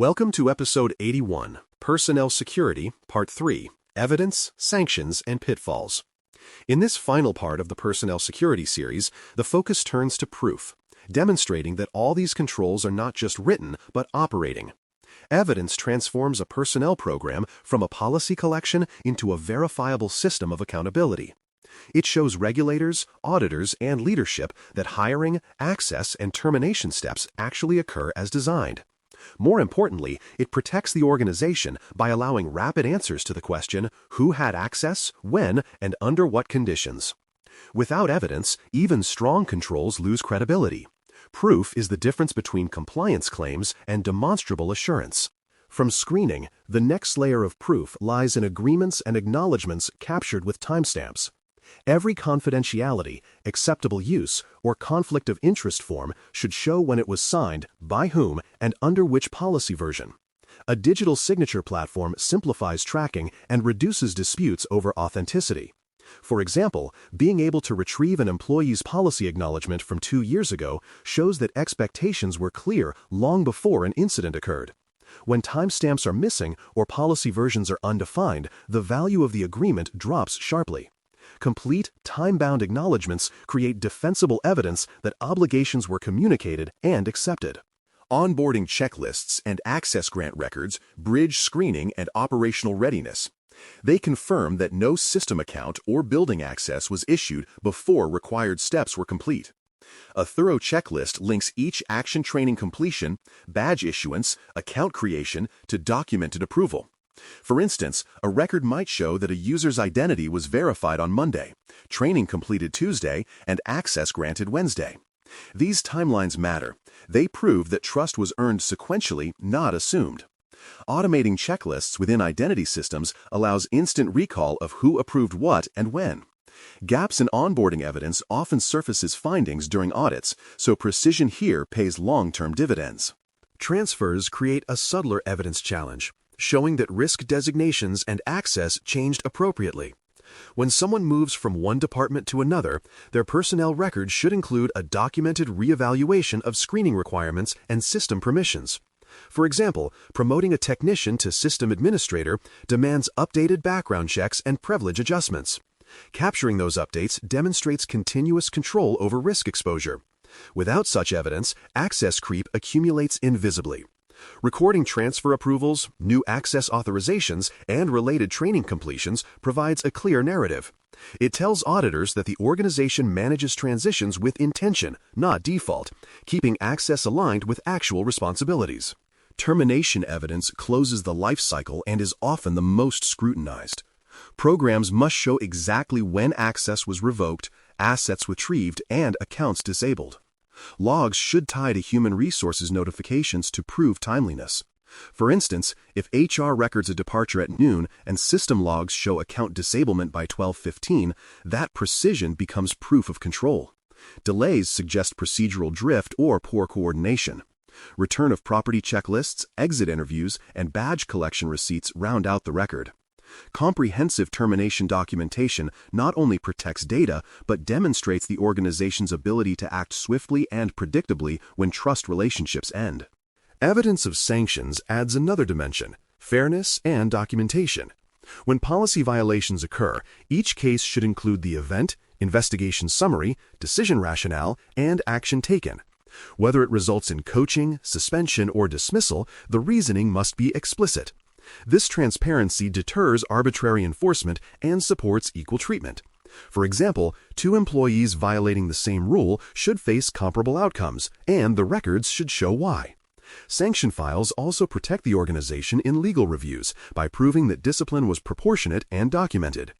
Welcome to Episode 81, Personnel Security, Part 3, Evidence, Sanctions, and Pitfalls. In this final part of the Personnel Security series, the focus turns to proof, demonstrating that all these controls are not just written, but operating. Evidence transforms a personnel program from a policy collection into a verifiable system of accountability. It shows regulators, auditors, and leadership that hiring, access, and termination steps actually occur as designed. More importantly, it protects the organization by allowing rapid answers to the question, who had access, when, and under what conditions. Without evidence, even strong controls lose credibility. Proof is the difference between compliance claims and demonstrable assurance. From screening, the next layer of proof lies in agreements and acknowledgments captured with timestamps. Every confidentiality, acceptable use, or conflict of interest form should show when it was signed, by whom, and under which policy version. A digital signature platform simplifies tracking and reduces disputes over authenticity. For example, being able to retrieve an employee's policy acknowledgement from 2 years ago shows that expectations were clear long before an incident occurred. When timestamps are missing or policy versions are undefined, the value of the agreement drops sharply. Complete, time-bound acknowledgments create defensible evidence that obligations were communicated and accepted. Onboarding checklists and access grant records bridge screening and operational readiness. They confirm that no system account or building access was issued before required steps were complete. A thorough checklist links each action training completion, badge issuance, account creation to documented approval. For instance, a record might show that a user's identity was verified on Monday, training completed Tuesday, and access granted Wednesday. These timelines matter. They prove that trust was earned sequentially, not assumed. Automating checklists within identity systems allows instant recall of who approved what and when. Gaps in onboarding evidence often surfaces findings during audits, so precision here pays long-term dividends. Transfers create a subtler evidence challenge, showing that risk designations and access changed appropriately. When someone moves from one department to another, their personnel record should include a documented reevaluation of screening requirements and system permissions. For example, promoting a technician to system administrator demands updated background checks and privilege adjustments. Capturing those updates demonstrates continuous control over risk exposure. Without such evidence, access creep accumulates invisibly. Recording transfer approvals, new access authorizations, and related training completions provides a clear narrative. It tells auditors that the organization manages transitions with intention, not default, keeping access aligned with actual responsibilities. Termination evidence closes the life cycle and is often the most scrutinized. Programs must show exactly when access was revoked, assets retrieved, and accounts disabled. Logs should tie to human resources notifications to prove timeliness. For instance, if HR records a departure at noon and system logs show account disablement by 12:15, that precision becomes proof of control. Delays suggest procedural drift or poor coordination. Return of property checklists, exit interviews, and badge collection receipts round out the record. Comprehensive termination documentation not only protects data, but demonstrates the organization's ability to act swiftly and predictably when trust relationships end. Evidence of sanctions adds another dimension, fairness and documentation. When policy violations occur, each case should include the event, investigation summary, decision rationale, and action taken. Whether it results in coaching, suspension, or dismissal, the reasoning must be explicit. This transparency deters arbitrary enforcement and supports equal treatment. For example, 2 employees violating the same rule should face comparable outcomes, and the records should show why. Sanction files also protect the organization in legal reviews by proving that discipline was proportionate and documented.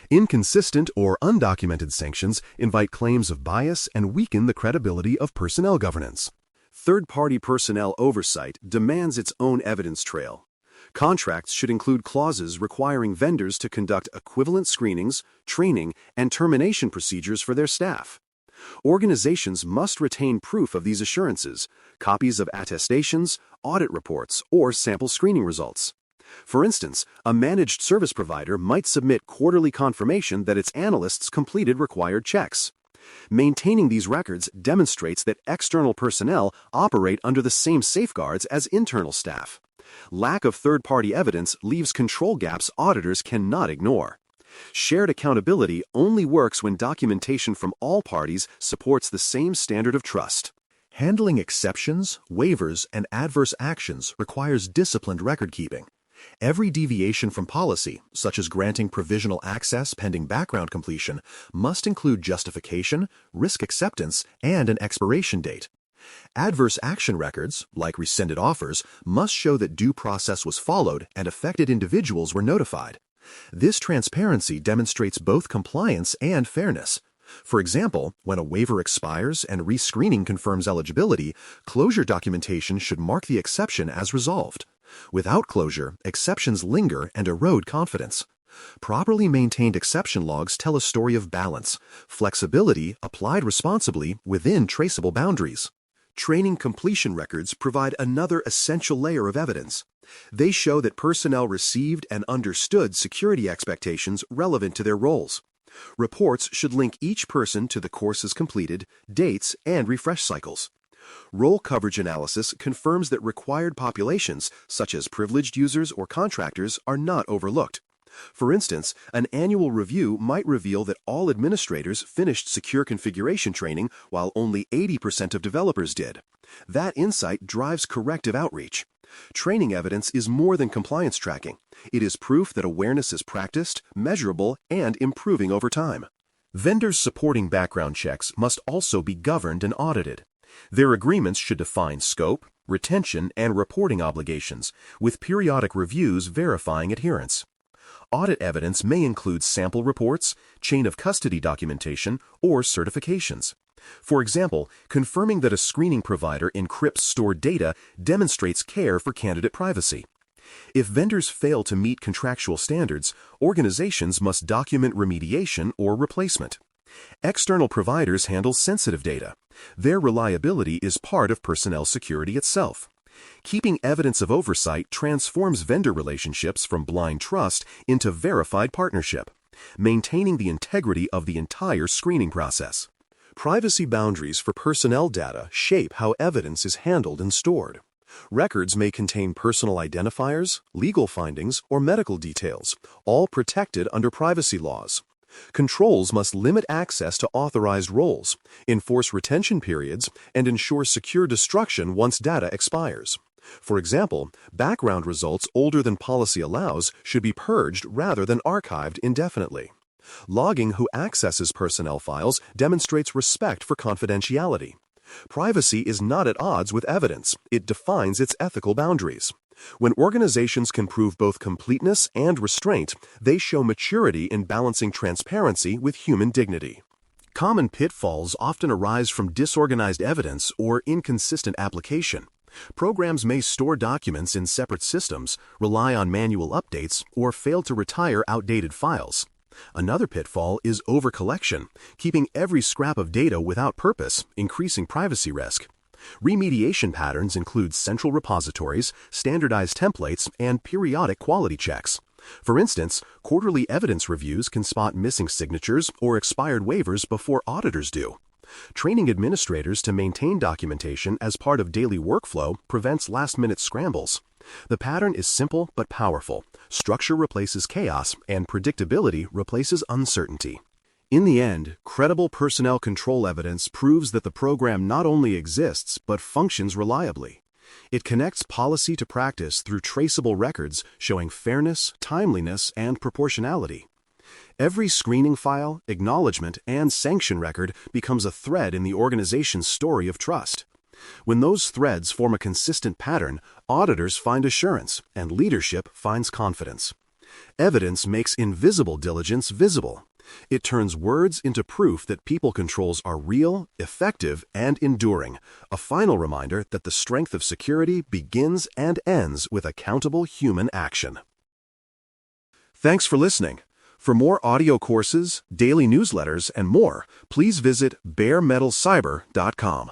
Inconsistent or undocumented sanctions invite claims of bias and weaken the credibility of personnel governance. Third-party personnel oversight demands its own evidence trail. Contracts should include clauses requiring vendors to conduct equivalent screenings, training, and termination procedures for their staff. Organizations must retain proof of these assurances, copies of attestations, audit reports, or sample screening results. For instance, a managed service provider might submit quarterly confirmation that its analysts completed required checks. Maintaining these records demonstrates that external personnel operate under the same safeguards as internal staff. Lack of third-party evidence leaves control gaps auditors cannot ignore. Shared accountability only works when documentation from all parties supports the same standard of trust. Handling exceptions, waivers, and adverse actions requires disciplined record-keeping. Every deviation from policy, such as granting provisional access pending background completion, must include justification, risk acceptance, and an expiration date. Adverse action records, like rescinded offers, must show that due process was followed and affected individuals were notified. This transparency demonstrates both compliance and fairness. For example, when a waiver expires and rescreening confirms eligibility, closure documentation should mark the exception as resolved. Without closure, exceptions linger and erode confidence. Properly maintained exception logs tell a story of balance, flexibility applied responsibly within traceable boundaries. Training completion records provide another essential layer of evidence. They show that personnel received and understood security expectations relevant to their roles. Reports should link each person to the courses completed, dates, and refresh cycles. Role coverage analysis confirms that required populations, such as privileged users or contractors, are not overlooked. For instance, an annual review might reveal that all administrators finished secure configuration training while only 80% of developers did. That insight drives corrective outreach. Training evidence is more than compliance tracking. It is proof that awareness is practiced, measurable, and improving over time. Vendors supporting background checks must also be governed and audited. Their agreements should define scope, retention, and reporting obligations, with periodic reviews verifying adherence. Audit evidence may include sample reports, chain of custody documentation, or certifications. For example, confirming that a screening provider encrypts stored data demonstrates care for candidate privacy. If vendors fail to meet contractual standards, organizations must document remediation or replacement. External providers handle sensitive data. Their reliability is part of personnel security itself. Keeping evidence of oversight transforms vendor relationships from blind trust into verified partnership, maintaining the integrity of the entire screening process. Privacy boundaries for personnel data shape how evidence is handled and stored. Records may contain personal identifiers, legal findings, or medical details, all protected under privacy laws. Controls must limit access to authorized roles, enforce retention periods, and ensure secure destruction once data expires. For example, background results older than policy allows should be purged rather than archived indefinitely. Logging who accesses personnel files demonstrates respect for confidentiality. Privacy is not at odds with evidence. It defines its ethical boundaries. When organizations can prove both completeness and restraint, they show maturity in balancing transparency with human dignity. Common pitfalls often arise from disorganized evidence or inconsistent application. Programs may store documents in separate systems, rely on manual updates, or fail to retire outdated files. Another pitfall is overcollection, keeping every scrap of data without purpose, increasing privacy risk. Remediation patterns include central repositories, standardized templates, and periodic quality checks. For instance, quarterly evidence reviews can spot missing signatures or expired waivers before auditors do. Training administrators to maintain documentation as part of daily workflow prevents last-minute scrambles. The pattern is simple but powerful. Structure replaces chaos, and predictability replaces uncertainty. In the end, credible personnel control evidence proves that the program not only exists but functions reliably. It connects policy to practice through traceable records showing fairness, timeliness, and proportionality. Every screening file, acknowledgement, and sanction record becomes a thread in the organization's story of trust. When those threads form a consistent pattern, auditors find assurance, and leadership finds confidence. Evidence makes invisible diligence visible. It turns words into proof that people controls are real, effective, and enduring, a final reminder that the strength of security begins and ends with accountable human action. Thanks for listening. For more audio courses, daily newsletters, and more, please visit baremetalcyber.com.